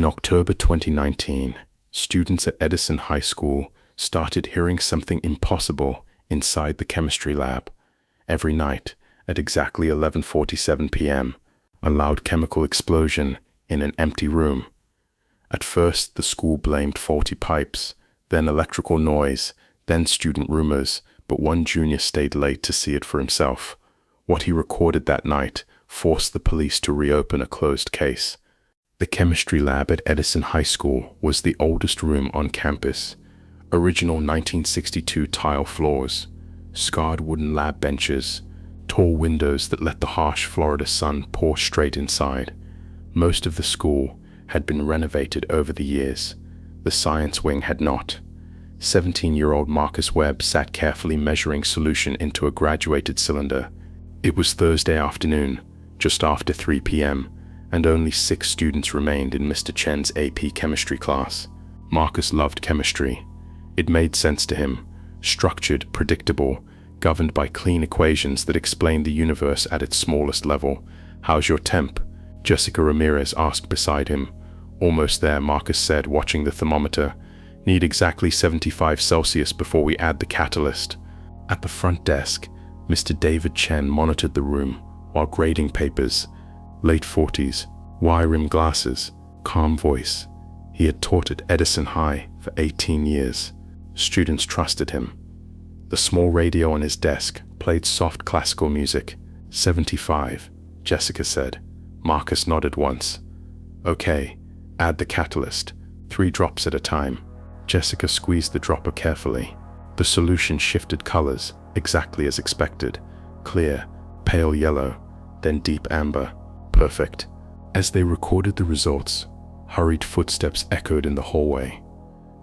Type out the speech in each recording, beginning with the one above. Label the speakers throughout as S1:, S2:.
S1: In October 2019, students at Edison High School started hearing something impossible inside the chemistry lab. Every night, at exactly 11:47 p.m., a loud chemical explosion in an empty room. At first, the school blamed faulty pipes, then electrical noise, then student rumors, but one junior stayed late to see it for himself. What he recorded that night forced the police to reopen a closed case. The chemistry lab at Edison High School was the oldest room on campus. Original 1962 tile floors, scarred wooden lab benches, tall windows that let the harsh Florida sun pour straight inside. Most of the school had been renovated over the years. The science wing had not. 17-year-old Marcus Webb sat carefully measuring solution into a graduated cylinder. It was Thursday afternoon, just after 3 p.m., and only 6 students remained in Mr. Chen's AP chemistry class. Marcus loved chemistry. It made sense to him, structured, predictable, governed by clean equations that explained the universe at its smallest level. "How's your temp?" Jessica Ramirez asked beside him. "Almost there," Marcus said, watching the thermometer. "Need exactly 75 Celsius before we add the catalyst." At the front desk, Mr. David Chen monitored the room while grading papers. Late 40s, wire-rimmed glasses, calm voice. He had taught at Edison High for 18 years. Students trusted him. The small radio on his desk played soft classical music. 75, Jessica said. Marcus nodded once. "Okay, add the catalyst, 3 drops at a time." Jessica squeezed the dropper carefully. The solution shifted colors, exactly as expected. Clear, pale yellow, then deep amber. Perfect. As they recorded the results, hurried footsteps echoed in the hallway.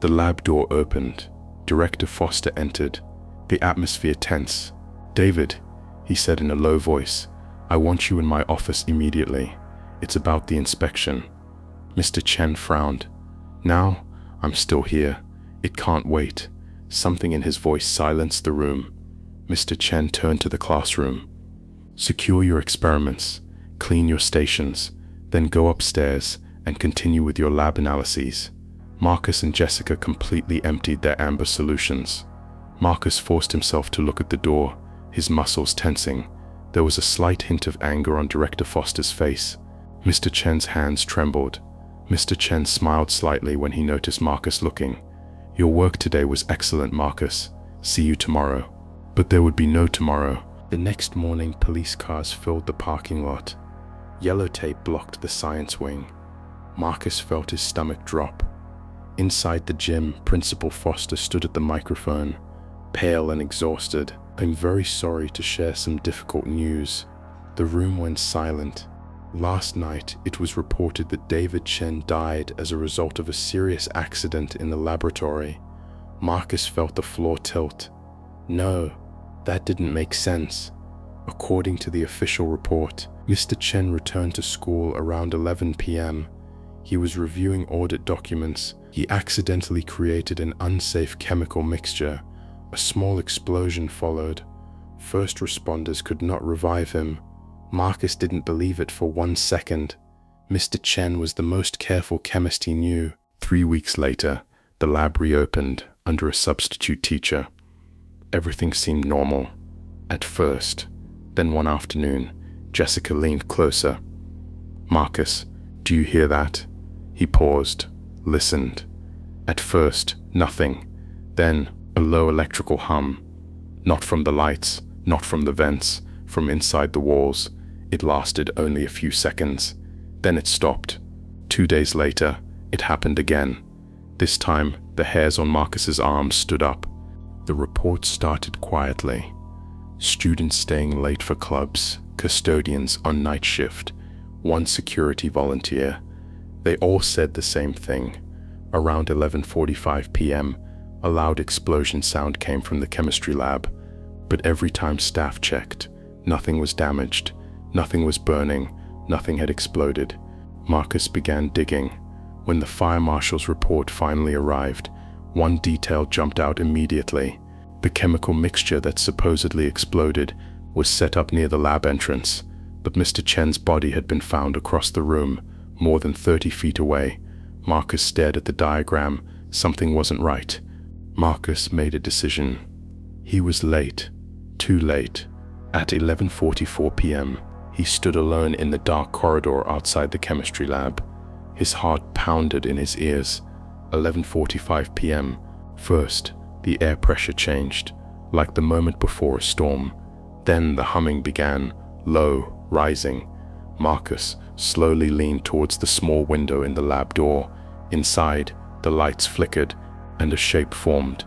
S1: The lab door opened. Director Foster entered, the atmosphere tense. "David," he said in a low voice, "I want you in my office immediately. It's about the inspection." Mr. Chen frowned. "Now? I'm still here. It can't wait." Something in his voice silenced the room. Mr. Chen turned to the classroom. "Secure your experiments, clean your stations, then go upstairs and continue with your lab analyses." Marcus and Jessica completely emptied their amber solutions. Marcus forced himself to look at the door, his muscles tensing. There was a slight hint of anger on Director Foster's face. Mr. Chen's hands trembled. Mr. Chen smiled slightly when he noticed Marcus looking. "Your work today was excellent, Marcus. See you tomorrow." But there would be no tomorrow. The next morning, police cars filled the parking lot. Yellow tape blocked the science wing. Marcus felt his stomach drop. Inside the gym, Principal Foster stood at the microphone, pale and exhausted. "I'm very sorry to share some difficult news." The room went silent. Last night, it was reported that David Chen died as a result of a serious accident in the laboratory. Marcus felt the floor tilt. No, that didn't make sense. According to the official report, Mr. Chen returned to school around 11 p.m. He was reviewing audit documents. He accidentally created an unsafe chemical mixture. A small explosion followed. First responders could not revive him. Marcus didn't believe it for 1 second. Mr. Chen was the most careful chemist he knew. 3 weeks later, the lab reopened under a substitute teacher. Everything seemed normal. At first. Then one afternoon, Jessica leaned closer. "Marcus, do you hear that?" He paused, listened. At first, nothing. Then, a low electrical hum. Not from the lights, not from the vents, from inside the walls. It lasted only a few seconds. Then it stopped. 2 days later, it happened again. This time, the hairs on Marcus's arms stood up. The report started quietly. Students staying late for clubs, custodians on night shift, one security volunteer. They all said the same thing. Around 11:45 p.m., a loud explosion sound came from the chemistry lab. But every time staff checked, nothing was damaged, nothing was burning, nothing had exploded. Marcus began digging. When the fire marshal's report finally arrived, one detail jumped out immediately. The chemical mixture that supposedly exploded was set up near the lab entrance, but Mr. Chen's body had been found across the room, more than 30 feet away. Marcus stared at the diagram. Something wasn't right. Marcus made a decision. He was late. Too late. At 11:44 p.m., he stood alone in the dark corridor outside the chemistry lab. His heart pounded in his ears. 11:45 p.m. First, the air pressure changed, like the moment before a storm. Then the humming began, low, rising. Marcus slowly leaned towards the small window in the lab door. Inside, the lights flickered, and a shape formed.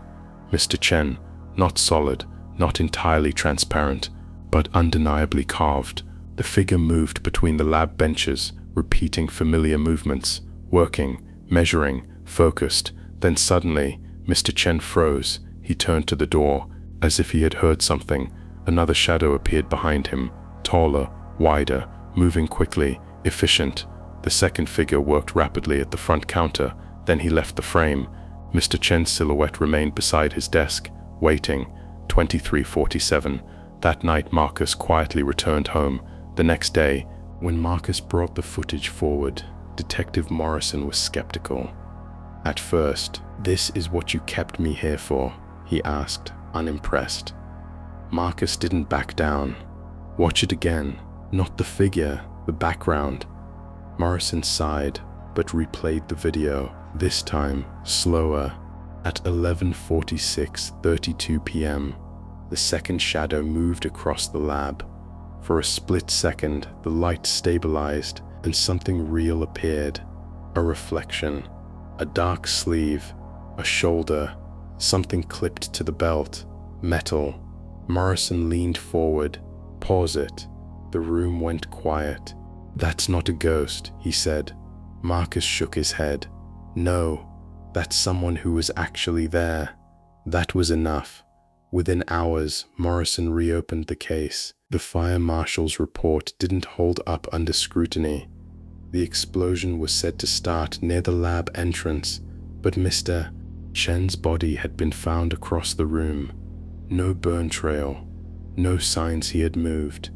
S1: Mr. Chen, not solid, not entirely transparent, but undeniably carved. The figure moved between the lab benches, repeating familiar movements, working, measuring, focused. Then suddenly, Mr. Chen froze. He turned to the door, as if he had heard something. Another shadow appeared behind him, taller, wider, moving quickly, efficient. The second figure worked rapidly at the front counter. Then he left the frame. Mr. Chen's silhouette remained beside his desk, waiting. 23:47. That night, Marcus quietly returned home. The next day, when Marcus brought the footage forward, Detective Morrison was skeptical. At first, "This is what you kept me here for?" he asked, unimpressed. Marcus didn't back down. "Watch it again. Not the figure, the background." Morrison sighed, but replayed the video, this time slower. At 11:46:32 p.m., the second shadow moved across the lab. For a split second, the light stabilized and something real appeared. A reflection, a dark sleeve, a shoulder, something clipped to the belt, metal. Morrison leaned forward. "Pause it." The room went quiet. "That's not a ghost," he said. Marcus shook his head. "No, that's someone who was actually there." That was enough. Within hours, Morrison reopened the case. The fire marshal's report didn't hold up under scrutiny. The explosion was said to start near the lab entrance, but Mr. Chen's body had been found across the room. No burn trail, no signs he had moved.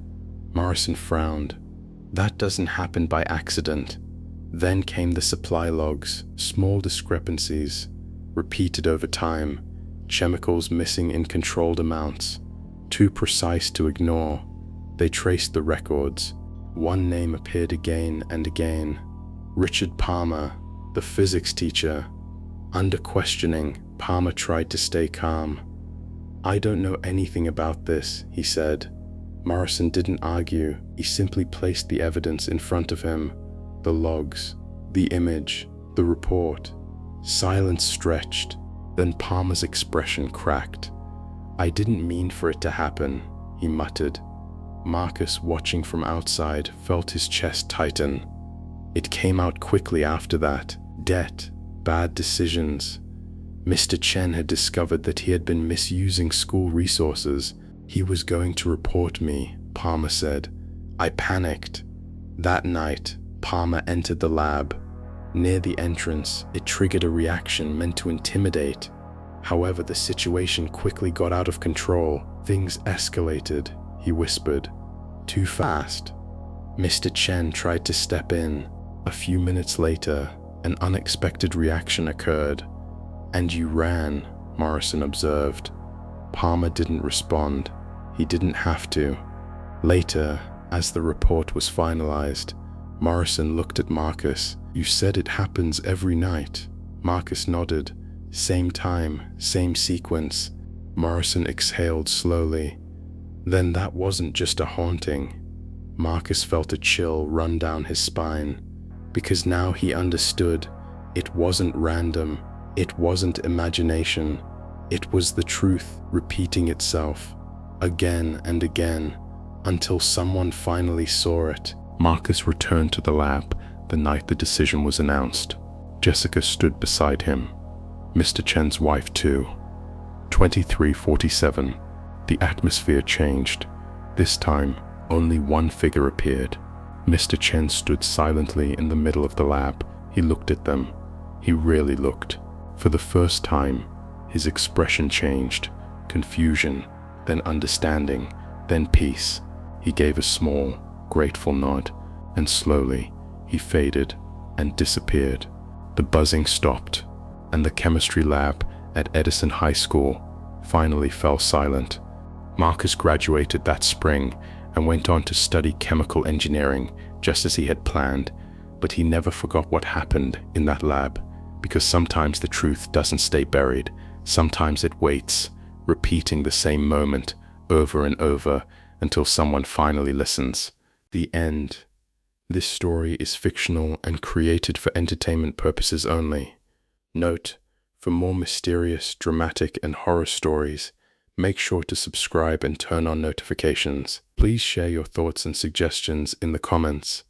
S1: Morrison frowned. "That doesn't happen by accident." Then came the supply logs, small discrepancies, repeated over time, chemicals missing in controlled amounts, too precise to ignore. They traced the records. One name appeared again and again. Richard Palmer, the physics teacher. Under questioning, Palmer tried to stay calm. "I don't know anything about this," he said. Morrison didn't argue. He simply placed the evidence in front of him. The logs, the image, the report. Silence stretched. Then Palmer's expression cracked. "I didn't mean for it to happen," he muttered. Marcus, watching from outside, felt his chest tighten. It came out quickly after that. Debt, bad decisions. Mr. Chen had discovered that he had been misusing school resources. "He was going to report me," Palmer said. "I panicked." That night, Palmer entered the lab. Near the entrance, it triggered a reaction meant to intimidate. However, the situation quickly got out of control. "Things escalated," he whispered. "Too fast." Mr. Chen tried to step in. A few minutes later, an unexpected reaction occurred. "And you ran," Morrison observed. Palmer didn't respond. He didn't have to. Later, as the report was finalized, Morrison looked at Marcus. "You said it happens every night." Marcus nodded. "Same time, same sequence." Morrison exhaled slowly. "Then that wasn't just a haunting." Marcus felt a chill run down his spine, because now he understood. It wasn't random. It wasn't imagination. It was the truth repeating itself, again and again, until someone finally saw it. Marcus returned to the lab the night the decision was announced. Jessica stood beside him. Mr. Chen's wife too. 23:47. The atmosphere changed. This time, only one figure appeared. Mr. Chen stood silently in the middle of the lab. He looked at them. He really looked. For the first time, his expression changed. Confusion, then understanding, then peace. He gave a small, grateful nod, and slowly, he faded and disappeared. The buzzing stopped, and the chemistry lab at Edison High School finally fell silent. Marcus graduated that spring and went on to study chemical engineering just as he had planned, but he never forgot what happened in that lab, because sometimes the truth doesn't stay buried, sometimes it waits, repeating the same moment over and over until someone finally listens. The end. This story is fictional and created for entertainment purposes only. Note, for more mysterious, dramatic, and horror stories, make sure to subscribe and turn on notifications. Please share your thoughts and suggestions in the comments.